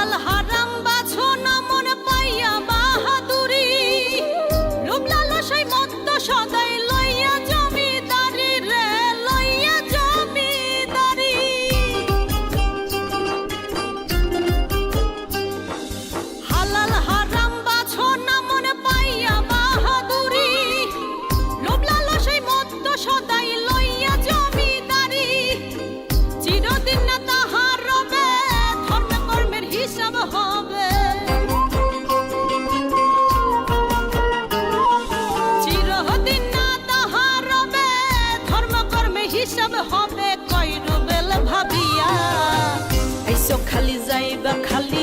হালাল হারাম বাছো না মন পাইয়া বাহাদুরি লোভ লালসায় মত্ত সদাই লইয়া জমিদারি রে লইয়া জমিদারি হালাল হারাম বাছো না মন পাইয়া বাহাদুরি লোভ লালসায় মত্ত সদাই লইয়া জমিদারি চিরদিন না তাহার রবে ধর্ম কর্মের হিসাব হবে চিরদিন না তাহার রবে ধর্ম কর্মে হিসাব হবে কই রবেল ভাবিয়া আইসো খালি যাইবা খালি